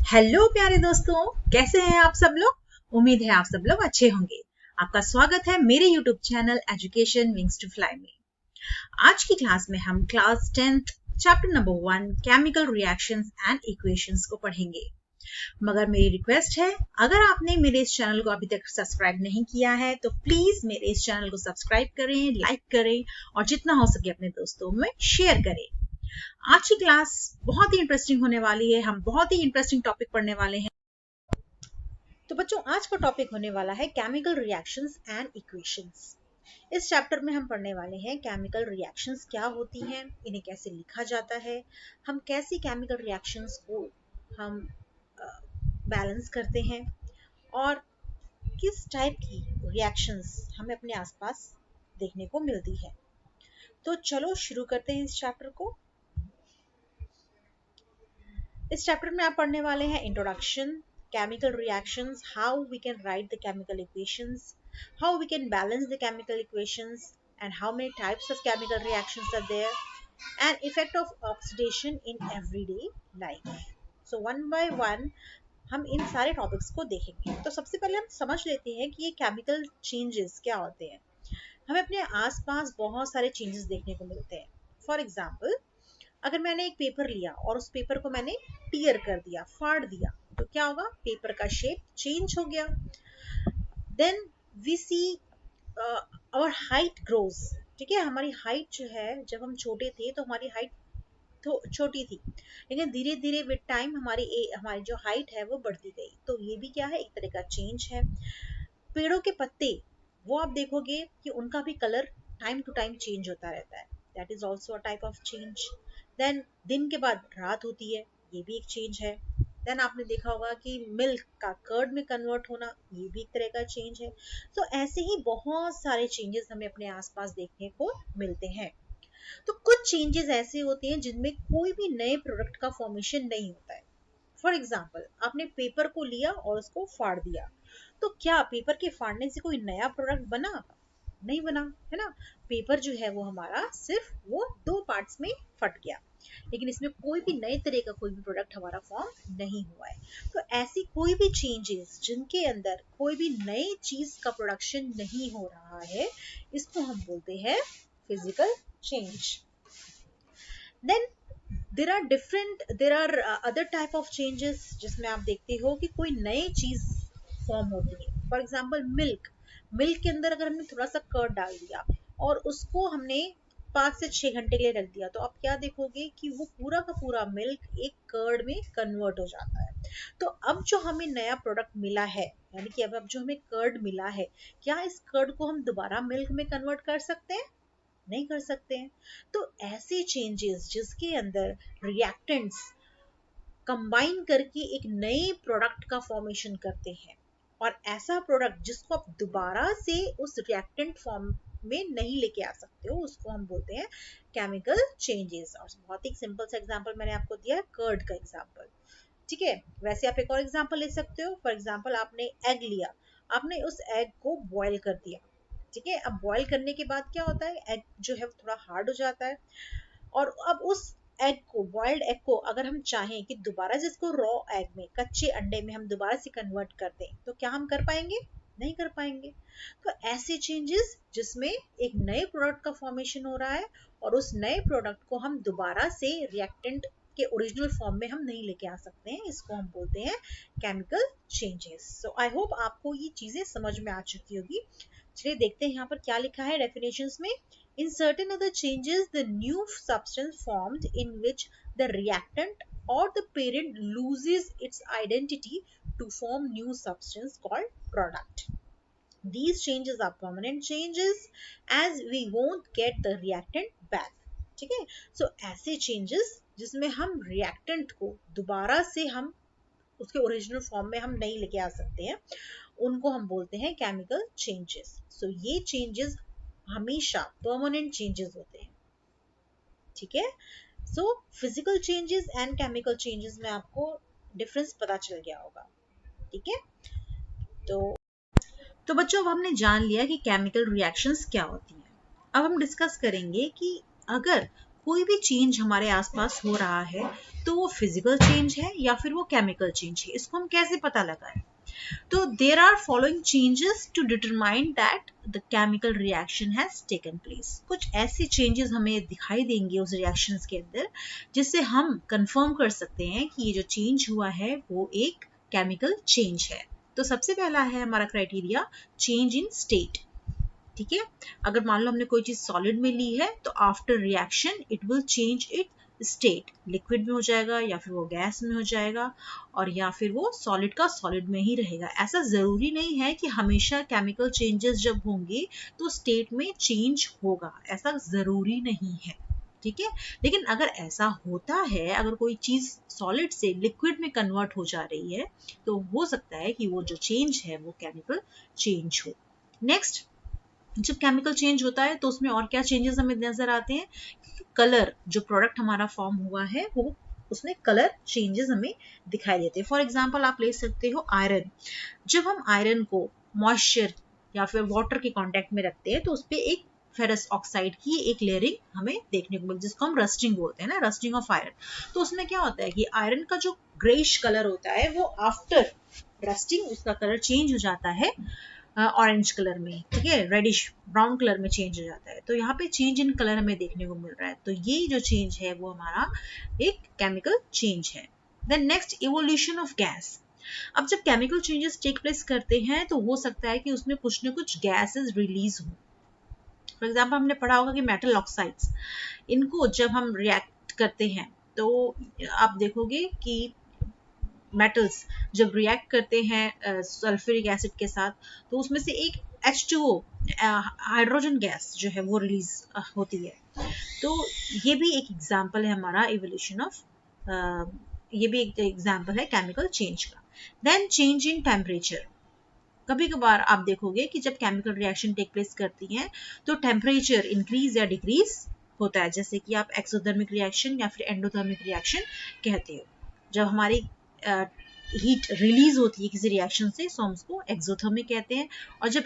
Hello प्यारे दोस्तों, कैसे हैं आप सब लोग। उम्मीद है आप सब लोग अच्छे होंगे। आपका स्वागत है मेरे YouTube channel education wings to fly में। आज की क्लास में हम class 10th chapter number 1 chemical reactions and equations को पढ़ेंगे। मगर मेरी रिक्वेस्ट है, अगर आपने मेरे इस चैनल को अभी तक सब्सक्राइब नहीं किया है तो प्लीज मेरे इस चैनल को सब्सक्राइब करें, लाइक करें और जितना हो सके अपने दोस्तों में शेयर करें। आज की क्लास बहुत ही इंटरेस्टिंग होने वाली है। हम बहुत ही इंटरेस्टिंग टॉपिक पढ़ने वाले हैं। तो बच्चों, आज का टॉपिक होने वाला है केमिकल रिएक्शंस एंड इक्वेशंस। इस चैप्टर में हम पढ़ने वाले हैं केमिकल रिएक्शंस क्या होती हैं, इन्हें कैसे लिखा जाता है, हम कैसी केमिकल रिएक्शंस को हम बैलेंस करते हैं और किस टाइप की रिएक्शंस हमें अपने आसपास देखने को मिलती है। तो चलो शुरू करते हैं इस चैप्टर को। इस चैप्टर में आप पढ़ने वाले हैं introduction, chemical reactions, how we can write the chemical equations, how we can balance the chemical equations, and how many types of chemical reactions are there, and effect of oxidation in everyday life. So one by one हम इन सारे topics को देखेंगे। तो सबसे पहले हम समझ लेते हैं कि ये केमिकल चेंजेस क्या होते हैं। हमें अपने आसपास बहुत सारे चेंजेस देखने को मिलते हैं। फॉर एग्जाम्पल, अगर मैंने एक पेपर लिया और उस पेपर को मैंने टीयर कर दिया, फाड़ दिया, तो क्या होगा, पेपर का शेप चेंज हो गया। Then we see our height grows. ठीक है, हमारी हाइट जो है, जब हम छोटे थे तो हमारी हाइट तो छोटी थी, लेकिन धीरे धीरे विद टाइम हमारी जो हाइट है वो बढ़ती गई। तो ये भी क्या है, एक तरह का चेंज है। पेड़ों के पत्ते, वो आप देखोगे कि उनका भी colour time to time change होता रहता है। That is also a type of change. Then दिन के बाद रात होती है, ये भी एक चेंज है। देन आपने देखा होगा कि मिल्क का कर्ड में कन्वर्ट होना, ये भी एक तरह का चेंज है। तो ऐसे ही बहुत सारे चेंजेस हमें अपने आसपास देखने को मिलते हैं। तो कुछ चेंजेस ऐसे होते हैं जिनमें कोई भी नए प्रोडक्ट का फॉर्मेशन नहीं होता है। फॉर एग्जाम्पल, आपने पेपर को लिया और उसको फाड़ दिया, तो क्या पेपर के फाड़ने से कोई नया प्रोडक्ट बना? नहीं बना, है ना। पेपर जो है वो हमारा सिर्फ वो दो पार्ट्स में फट गया, लेकिन इसमें कोई भी नए तरह का कोई भी प्रोडक्ट हमारा फॉर्म नहीं हुआ है। तो ऐसी कोई भी चेंजेस जिनके अंदर कोई भी नई चीज का प्रोडक्शन नहीं हो रहा है, इसको हम बोलते हैं physical change. Then there are other type of changes जिसमें आप देखते हो कि कोई नई चीज फॉर्म होती है। फॉर एग्जाम्पल, मिल्क के अंदर अगर हमने थोड़ा सा कर्ड डाल दिया और उसको हमने 5 से 6 घंटे के लिए रख दिया, तो आप क्या देखोगे कि वो पूरा का पूरा मिल्क एक कर्ड में कन्वर्ट हो जाता है। तो अब जो हमें नया प्रोडक्ट मिला है, यानी कि अब जो हमें कर्ड मिला है, क्या इस कर्ड को हम दोबारा मिल्क में कन्वर्ट कर सकते हैं? नहीं कर सकते हैं। तो ऐसे चेंजेस जिसके अंदर रिएक्टेंट्स कंबाइन करके एक नए प्रोडक्ट का फॉर्मेशन करते हैं, और ऐसा प्रोडक्ट जिसको आप दोबारा से उस रिएक्टेंट फॉर्म में नहीं लेके आ सकते हो, उसको हम बोलते हैं केमिकल चेंजेस। और बहुत ही सिंपल सा एग्जांपल मैंने आपको दिया, कर्ड का एग्जांपल। ठीक है, वैसे आप एक और एग्जांपल ले सकते हो। फॉर एग्जांपल, आपने एग लिया, आपने उस एग को बॉईल कर दिया। ठीक है, अब बॉईल करने के बाद क्या होता है, एग जो है थोड़ा हार्ड हो जाता है। और अब उस एग को, बॉइल्ड एग को, अगर हम चाहें कि दोबारा से इसको रॉ एग में, कच्चे अंडे में हम दोबारा से कन्वर्ट कर दें, तो क्या हम कर पाएंगे? नहीं कर पाएंगे। तो ऐसे चेंजेस जिसमें एक नए प्रोडक्ट का फॉर्मेशन हो रहा है और उस नए प्रोडक्ट को हम दोबारा से रिएक्टेंट के ओरिजिनल फॉर्म में हम नहीं लेके आ सकते हैं, इसको हम बोलते हैं chemical changes. So I hope आपको ये चीजें समझ में आ चुकी होगी। चलिए देखते हैं यहाँ पर क्या लिखा है डेफिनेशंस में। In certain other changes, the new substance formed in which the reactant or the parent loses its identity to form new substance called product. These changes are permanent changes as we won't get the reactant back. ठीक है, so ऐसे changes जिसमें हम reactant को दोबारा से हम उसके ओरिजिनल फॉर्म में हम नहीं लेके आ सकते हैं, उनको हम बोलते हैं केमिकल चेंजेस। सो ये चेंजेस हमेशा परमानेंट चेंजेस होते हैं। ठीक है, so physical changes and chemical changes में आपको डिफरेंस पता चल गया होगा। ठीक है, तो बच्चों, अब हमने जान लिया कि केमिकल रिएक्शंस क्या होती हैं। अब हम डिस्कस करेंगे कि अगर कोई भी चेंज हमारे आसपास हो रहा है तो वो फिजिकल चेंज है या फिर वो केमिकल चेंज है, इसको हम कैसे पता लगाएं? तो there are following changes to determine that the chemical reaction has taken place. कुछ ऐसे चेंजेस हमें दिखाई देंगे उस रिएक्शंस के अंदर जिससे हम कंफर्म कर सकते हैं कि ये जो चेंज हुआ है वो एक केमिकल चेंज है। तो सबसे पहला है हमारा क्राइटेरिया चेंज इन स्टेट। ठीक है, अगर मान लो हमने कोई चीज सॉलिड में ली है तो after reaction it will change it state, liquid में हो जाएगा या फिर वो गैस में हो जाएगा और या फिर वो सॉलिड का सॉलिड में ही रहेगा। ऐसा जरूरी नहीं है कि हमेशा केमिकल चेंजेस जब होंगे तो स्टेट में चेंज होगा, ऐसा जरूरी नहीं है। ठीक है, लेकिन अगर ऐसा होता है, अगर कोई चीज सॉलिड से लिक्विड में कन्वर्ट हो जा रही है तो हो सकता है कि वो जो चेंज है वो केमिकल चेंज हो। नेक्स्ट, जब केमिकल चेंज होता है तो उसमें और क्या चेंजेस हमें नजर आते हैं? कलर, जो प्रोडक्ट हमारा फॉर्म हुआ है वो उसमें कलर चेंजेस हमें दिखाई देते हैं। फॉर एग्जांपल आप ले सकते हो आयरन। जब हम आयरन को मॉइस्चर या फिर वाटर के कांटेक्ट में रखते हैं तो उस पर एक फेरस ऑक्साइड की एक लेयरिंग हमें देखने को मिलती है जिसको हम रस्टिंग बोलते हैं ना, रस्टिंग ऑफ आयरन। तो उसमें क्या होता है कि आयरन का जो ग्रेइश कलर होता है वो आफ्टर रस्टिंग उसका कलर चेंज हो जाता है ऑरेंज कलर में, ठीक है, रेडिश ब्राउन कलर में चेंज हो जाता है। तो यहाँ पे चेंज इन कलर हमें देखने को मिल रहा है, तो ये जो चेंज है वो हमारा एक केमिकल चेंज है। Then next, evolution of gas. अब जब केमिकल चेंजेस टेक प्लेस करते हैं तो हो सकता है कि उसमें कुछ न कुछ गैसेस रिलीज हो। फॉर एग्जाम्पल हमने पढ़ा होगा कि मेटल ऑक्साइड्स, इनको जब हम रिएक्ट करते हैं तो आप देखोगे कि मेटल्स जब रिएक्ट करते हैं सल्फ्यूरिक एसिड के साथ तो उसमें से एक H2O हाइड्रोजन गैस जो है वो रिलीज होती है। तो ये भी एक एग्जांपल है हमारा इवोल्यूशन ऑफ, ये भी एक एग्जांपल है केमिकल चेंज का। Then change in temperature. कभी कभार आप देखोगे कि जब केमिकल रिएक्शन टेक प्लेस करती हैं तो टेम्परेचर इंक्रीज या डिक्रीज होता है, जैसे कि आप एक्सोथर्मिक रिएक्शन या फिर एंडोथर्मिक रिएक्शन कहते हो। जब हमारी हीट रिलीज होती है किसी रिएक्शन से तो हम उसको एक्सोथर्मिक कहते हैं, और जब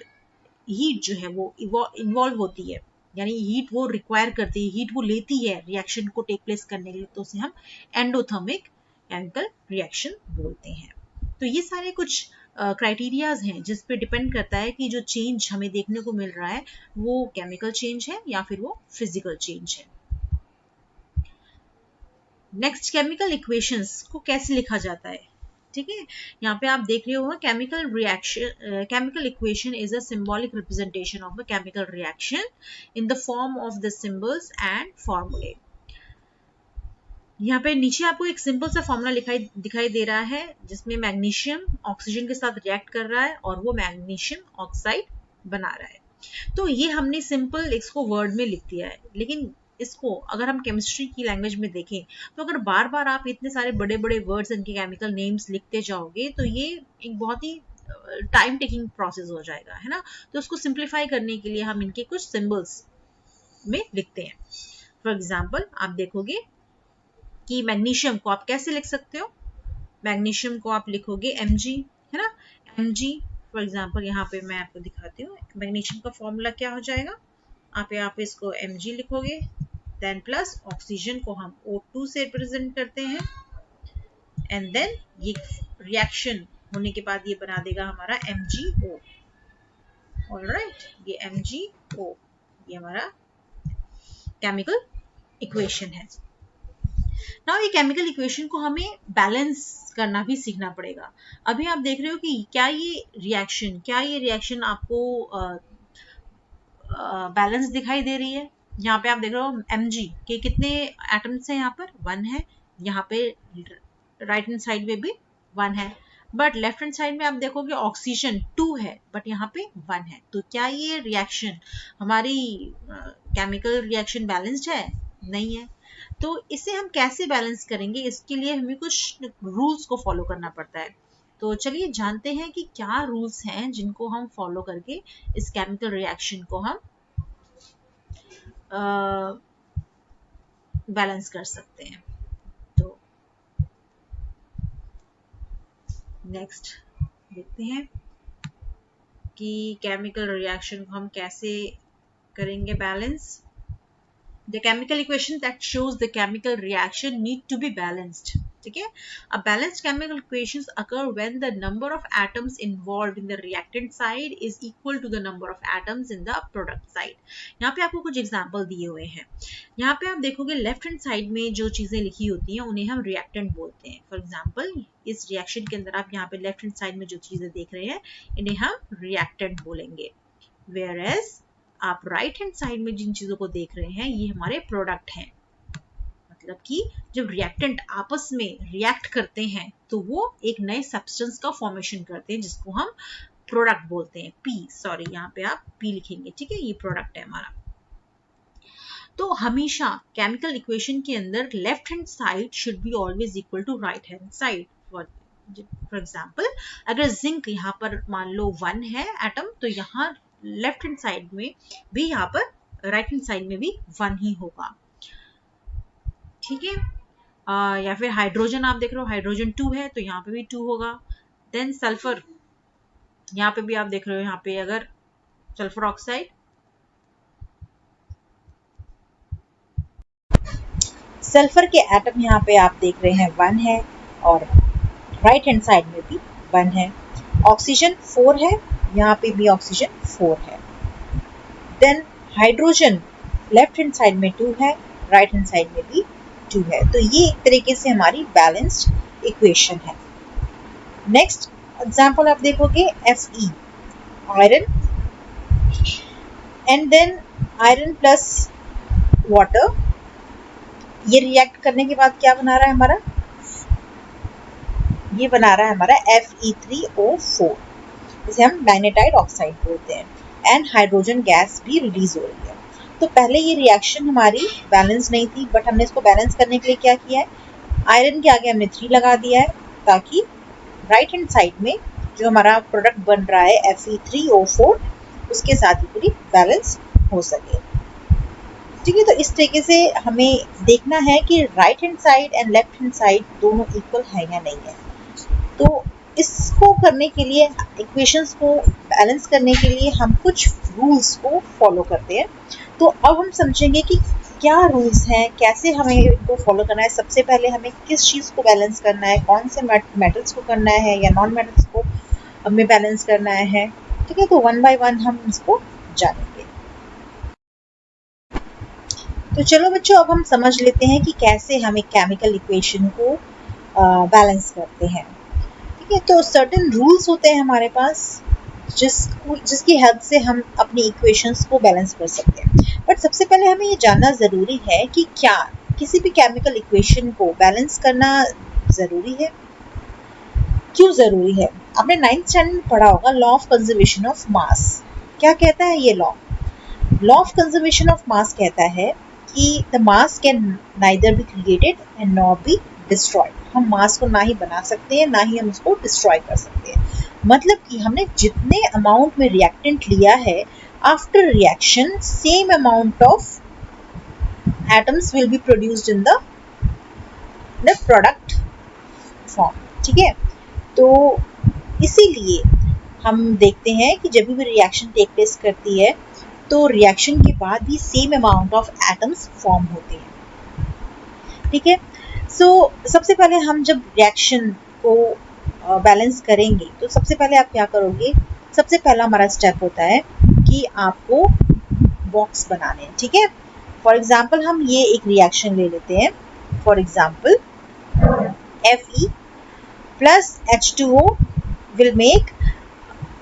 हीट जो है वो इन्वॉल्व होती है यानी हीट वो रिक्वायर करती है, हीट वो लेती है रिएक्शन को टेक प्लेस करने के लिए, तो उसे हम एंडोथर्मिक केमिकल रिएक्शन बोलते हैं। तो ये सारे कुछ क्राइटेरियाज हैं जिस पे डिपेंड करता है कि जो चेंज हमें देखने को मिल रहा है वो केमिकल चेंज है या फिर वो फिजिकल चेंज है। नेक्स्ट, केमिकल इक्वेशंस को कैसे लिखा जाता है? ठीक है, यहाँ पे आप देख रहे हो chemical reaction, chemical equation is a symbolic representation of a chemical reaction in the form of the symbols and फॉर्मूले। यहाँ पे नीचे आपको एक सिंपल सा फॉर्मूला दिखाई दे रहा है जिसमें मैग्नीशियम ऑक्सीजन के साथ रिएक्ट कर रहा है और वो मैग्नीशियम ऑक्साइड बना रहा है। तो ये हमने सिंपल इसको वर्ड में लिख दिया है, लेकिन इसको अगर हम केमिस्ट्री की लैंग्वेज में देखें तो अगर बार बार आप इतने सारे बड़े बड़े वर्ड्स इनके केमिकल नेम्स लिखते जाओगे तो ये एक बहुत ही टाइम टेकिंग प्रोसेस हो जाएगा, है ना। तो उसको सिंप्लीफाई करने के लिए हम इनके कुछ सिंबल्स में लिखते हैं। फॉर एग्जाम्पल आप देखोगे कि मैग्नीशियम को आप कैसे लिख सकते हो? मैग्नीशियम को आप लिखोगे Mg, है ना, Mg। फॉर एग्जाम्पल यहाँ पे मैं आपको दिखाती हूँ मैग्नीशियम का फॉर्मूला क्या हो जाएगा। आप इसको Mg लिखोगे, देन प्लस ऑक्सीजन को हम O2 से रिप्रेजेंट करते हैं, एंड देन ये रिएक्शन होने के बाद ये बना देगा हमारा MgO। ऑलराइट, ये MgO ये हमारा केमिकल इक्वेशन है। नाउ ये केमिकल इक्वेशन को हमें बैलेंस करना भी सीखना पड़ेगा। अभी आप देख रहे हो कि क्या ये रिएक्शन आपको बैलेंस दिखाई दे रही है? यहाँ पे आप देख रहे हो Mg के कितने एटम्स हैं? यहाँ पर 1 है, यहाँ पे राइट हैंड साइड में भी 1 है, बट लेफ्ट हैंड साइड में आप देखोगे ऑक्सीजन 2 है बट यहाँ पे 1 है। तो क्या ये रिएक्शन हमारी केमिकल रिएक्शन बैलेंस्ड है? नहीं है। तो इसे हम कैसे बैलेंस करेंगे? इसके लिए हमें कुछ रूल्स को फॉलो करना पड़ता है। तो चलिए जानते हैं कि क्या रूल्स हैं जिनको हम फॉलो करके इस केमिकल रिएक्शन को हम बैलेंस कर सकते हैं। तो नेक्स्ट देखते हैं कि केमिकल रिएक्शन को हम कैसे करेंगे balance. The chemical equation that shows the chemical reaction need to be balanced. ठीक है, a balanced chemical equations occur when the number of atoms involved in the reactant side is equal to the number of atoms in the product side. यहाँ पे आपको कुछ example दिए हुए हैं. यहाँ पे आप देखोगे लेफ्ट हैंड साइड में जो चीजें लिखी होती हैं उन्हें हम रिएक्टेंट बोलते हैं. फॉर एग्जांपल इस रिएक्शन के अंदर आप यहाँ पे लेफ्ट हैंड साइड में जो चीजें देख रहे हैं इन्हें हम रिएक्टेंट बोलेंगे. Whereas आप राइट हैंड साइड में जिन चीजों को देख रहे हैं ये हमारे प्रोडक्ट हैं. मतलब कि जब रिएक्टेंट आपस में रिएक्ट करते हैं तो वो एक नए सब्सटेंस का फॉर्मेशन करते हैं जिसको हम प्रोडक्ट बोलते हैं. सॉरी यहाँ पे आप पी लिखेंगे. ठीक है, ये प्रोडक्ट है हमारा. तो हमेशा केमिकल इक्वेशन के अंदर left hand side should be always equal to right hand side. For example अगर जिंक यहाँ पर मान लो 1 है एटम तो यहाँ लेफ्ट हैंड साइड में भी यहाँ पर राइट हैंड साइड में भी 1 ही होगा. ठीक है, या फिर हाइड्रोजन आप देख रहे हो हाइड्रोजन 2 है तो यहाँ पे भी 2 होगा. देन सल्फर यहाँ पे भी आप देख रहे हो यहाँ पे अगर सल्फर ऑक्साइड सल्फर के एटम यहाँ पे आप देख रहे हैं 1 है और राइट हैंड साइड में भी 1 है. ऑक्सीजन 4 है, यहाँ पे भी ऑक्सीजन 4 है. Then hydrogen left hand side में 2 है, राइट हैंड साइड में भी 2 है. तो ये एक तरीके से हमारी बैलेंस्ड इक्वेशन है. नेक्स्ट एग्जांपल आप देखोगे Fe iron and then iron plus water. ये रिएक्ट करने के बाद क्या बना रहा है हमारा, ये बना रहा है हमारा Fe3O4 जिसे हम मैग्नेटाइट ऑक्साइड बोलते हैं. एंड हाइड्रोजन गैस भी रिलीज हो रही है. तो पहले ये रिएक्शन हमारी बैलेंस नहीं थी बट हमने इसको बैलेंस करने के लिए क्या किया है, आयरन के आगे हमने 3 लगा दिया है ताकि राइट हैंड साइड में जो हमारा प्रोडक्ट बन रहा है Fe3O4 उसके साथ ही पूरी बैलेंस हो सके. ठीक है, तो इस तरीके से हमें देखना है कि right hand side and left hand side दोनों इक्वल है या नहीं है. तो इसको करने के लिए इक्वेशंस को बैलेंस करने के लिए हम कुछ रूल्स को फॉलो करते हैं. तो अब हम समझेंगे कि क्या रूल्स हैं, कैसे हमें इनको फॉलो करना है. सबसे पहले हमें किस चीज़ को बैलेंस करना है, कौन से मेटल्स को करना है या नॉन मेटल्स को हमें बैलेंस करना है. ठीक है, तो 1 बाय 1 हम इसको जानेंगे. तो चलो बच्चों अब हम समझ लेते हैं कि कैसे हम एक केमिकल इक्वेशन को बैलेंस करते हैं. ठीक है, तो सर्टेन रूल्स होते हैं हमारे पास जिसकी हेल्प से हम अपनी इक्वेशंस को बैलेंस कर सकते हैं. बट सबसे पहले हमें ये जानना ज़रूरी है कि क्या किसी भी केमिकल इक्वेशन को बैलेंस करना ज़रूरी है. क्यों ज़रूरी है. आपने 9th स्टैंडर्ड में पढ़ा होगा law of conservation of mass. क्या कहता है ये law of conservation of mass कहता है कि the mass can neither be created and not be destroyed. हम मास को ना ही बना सकते हैं ना ही हम उसको डिस्ट्रॉय कर सकते हैं. मतलब कि हमने जितने अमाउंट में रिएक्टेंट लिया है after reaction same amount of atoms will be produced in the product form. ठीक है, तो इसीलिए हम देखते हैं कि जब भी रिएक्शन टेक प्लेस करती है तो रिएक्शन के बाद भी same amount of atoms form होते हैं. ठीक है, सो सबसे पहले हम जब रिएक्शन को बैलेंस करेंगे तो सबसे पहले आप क्या करोगे. सबसे पहला हमारा स्टेप होता है कि आपको बॉक्स बनाने हैं. ठीक है, फॉर एग्जांपल हम ये एक रिएक्शन ले लेते हैं. For example Fe plus H2O will make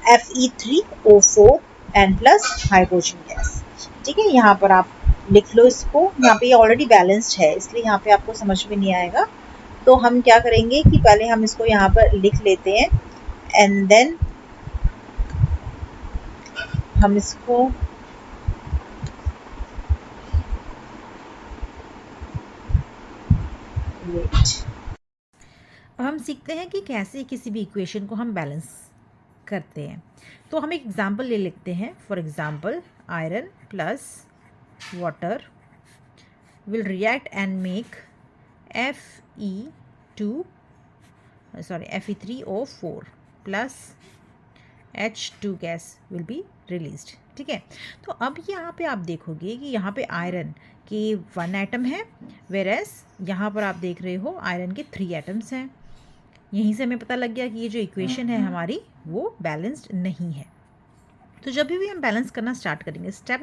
Fe3O4 and plus hydrogen gas. ठीक है, यहाँ पर आप लिख लो इसको. यहाँ पे ये ऑलरेडी बैलेंस्ड है इसलिए यहाँ पे आपको समझ में नहीं आएगा. तो हम क्या करेंगे कि पहले हम इसको यहाँ पर लिख लेते हैं एंड देन हम इसको अब हम सीखते हैं कि कैसे किसी भी इक्वेशन को हम बैलेंस करते हैं. तो हम एक एग्जांपल ले लेते हैं. For example iron plus water will react and make Fe3O4 plus H2 gas will be released. ठीक है, तो अब यहाँ पे आप देखोगे कि यहाँ पे आयरन के 1 एटम है, वेरएस यहाँ पर आप देख रहे हो आयरन के 3 एटम्स हैं। यहीं से हमें पता लग गया कि ये जो इक्वेशन है हमारी वो बैलेंस्ड नहीं है। तो जब भी हम बैलेंस करना स्टार्ट करेंगे, स्टेप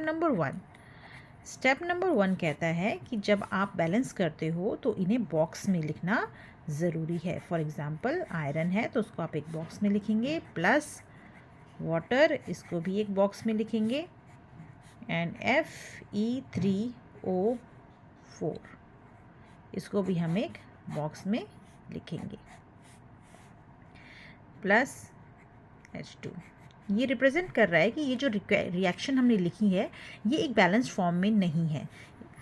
नंबर 1 कहता है कि जब आप बैलेंस करते हो तो इन्हें बॉक्स में लिखना ज़रूरी है। फॉर एग्ज़ाम्पल आयरन है तो उसको आप एक बॉक्स में लिखेंगे, प्लस वाटर इसको भी एक बॉक्स में लिखेंगे, एंड Fe3O4 इसको भी हम एक बॉक्स में लिखेंगे, प्लस H2। ये रिप्रेजेंट कर रहा है कि ये जो रिएक्शन हमने लिखी है ये एक बैलेंस्ड फॉर्म में नहीं है।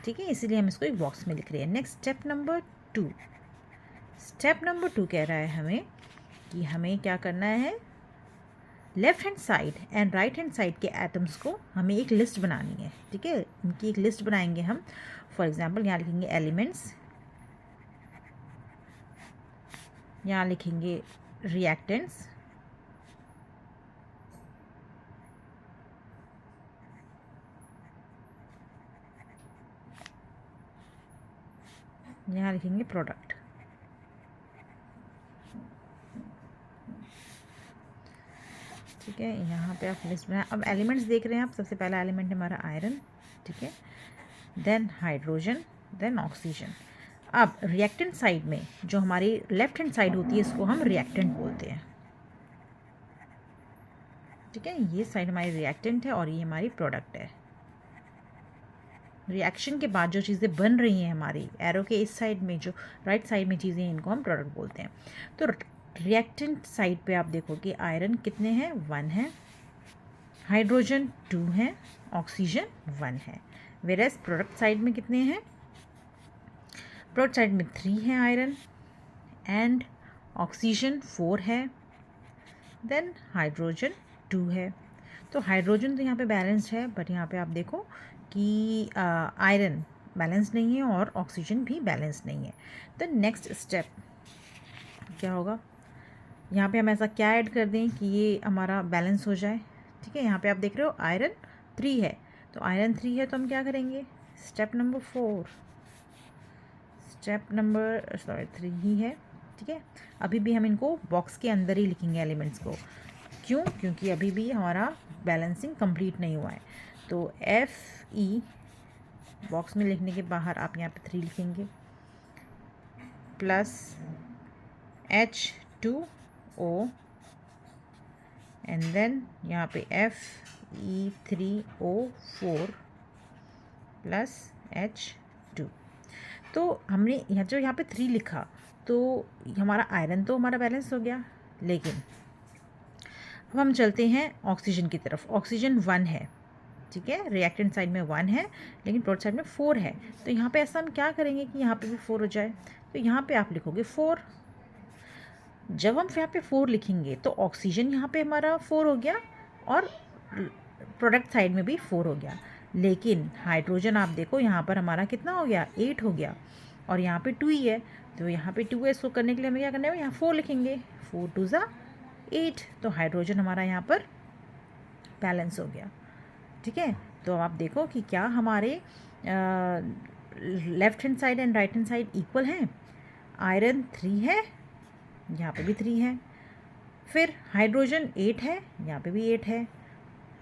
ठीक है, इसीलिए हम इसको एक बॉक्स में लिख रहे हैं। नेक्स्ट स्टेप नंबर 2 कह रहा है हमें कि हमें क्या करना है, left hand side and right hand side के एटम्स को हमें एक लिस्ट बनानी है। ठीक है, इनकी एक लिस्ट बनाएंगे हम। फॉर एग्जांपल यहाँ लिखेंगे एलिमेंट्स, यहाँ लिखेंगे रिएक्टेंट्स, यहाँ लिखेंगे प्रोडक्ट। ठीक है, यहाँ पे आप लिस्ट बनाए। अब एलिमेंट्स देख रहे हैं आप, सबसे पहला एलिमेंट है हमारा आयरन। ठीक है, देन हाइड्रोजन, देन ऑक्सीजन। अब रिएक्टेंट साइड में जो हमारी लेफ्ट हैंड साइड होती है इसको हम रिएक्टेंट बोलते हैं। ठीक है, ये साइड हमारी रिएक्टेंट है और ये हमारी प्रोडक्ट है। रिएक्शन के बाद जो चीज़ें बन रही हैं हमारी एरो के इस साइड में, जो राइट साइड में चीज़ें हैं, इनको हम प्रोडक्ट बोलते हैं। तो रिएक्टेंट साइड पे आप देखोगे आयरन कितने हैं, 1 है, हाइड्रोजन 2 है, ऑक्सीजन 1 है। वेरएस प्रोडक्ट साइड में कितने हैं, प्रोडक्ट साइड में 3 है आयरन, एंड ऑक्सीजन 4 है, देन हाइड्रोजन 2 है। तो हाइड्रोजन तो यहाँ पे बैलेंस्ड है, बट यहाँ पे आप देखो कि आयरन बैलेंस नहीं है और ऑक्सीजन भी बैलेंस नहीं है। तो नेक्स्ट स्टेप क्या होगा, यहाँ पे हम ऐसा क्या ऐड कर दें कि ये हमारा बैलेंस हो जाए। ठीक है, यहाँ पे आप देख रहे हो आयरन 3 है, तो आयरन 3 है तो हम क्या करेंगे, स्टेप नंबर 3 ही है। ठीक है, अभी भी हम इनको बॉक्स के अंदर ही लिखेंगे एलिमेंट्स को। क्यों, क्योंकि अभी भी हमारा बैलेंसिंग कंप्लीट नहीं हुआ है। तो Fe बॉक्स में लिखने के बाहर आप यहाँ पे 3 लिखेंगे, प्लस H2O, एंड देन यहाँ पे Fe3O4 प्लस H2। तो हमने यहाँ पे 3 लिखा तो हमारा आयरन तो हमारा बैलेंस हो गया, लेकिन अब हम चलते हैं ऑक्सीजन की तरफ। ऑक्सीजन 1 है, ठीक है, रिएक्टेंट साइड में 1 है, लेकिन प्रोडक्ट साइड में 4 है। तो यहाँ पे ऐसा हम क्या करेंगे कि यहाँ पे भी 4 हो जाए। तो यहाँ पे आप लिखोगे 4। जब हम यहाँ पे 4 लिखेंगे तो ऑक्सीजन यहाँ पे हमारा 4 हो गया और प्रोडक्ट साइड में भी 4 हो गया, लेकिन हाइड्रोजन आप देखो यहाँ पर हमारा कितना हो गया, 8 हो गया, और यहाँ पे 2 ही है। तो यहाँ पे 2 है, इसको करने के लिए हमें क्या करना है, यहाँ 4 लिखेंगे, 4 2 ज़ा 8। तो हाइड्रोजन हमारा यहाँ पर बैलेंस हो गया। ठीक है, तो आप देखो कि क्या हमारे left hand side and right hand side equal हैं। आयरन 3 है, यहाँ पे भी 3 है, फिर हाइड्रोजन 8 है, यहाँ पे भी 8 है,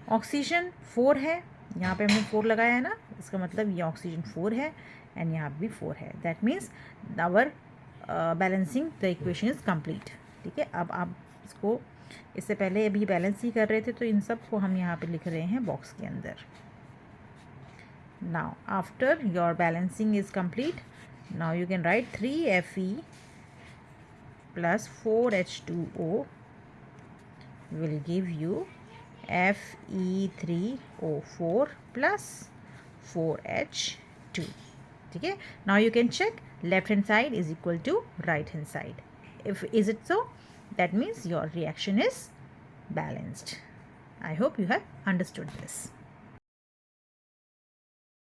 ऑक्सीजन 4 है, यहाँ पे हमने 4 लगाया है ना, इसका मतलब ये ऑक्सीजन 4 है एंड यहाँ पे भी 4 है। That means our balancing the equation is complete. ठीक है, अब आप इसको, इससे पहले अभी बैलेंस ही कर रहे थे तो इन सब को हम यहाँ पे लिख रहे हैं बॉक्स के अंदर। Now after your balancing is complete, now you can write 3Fe plus 4H2O will give you Fe3O4 plus 4H2. ठीक है, now you can check left hand side is equal to right hand side. If is it so, that means your reaction is balanced. I hope you have understood this.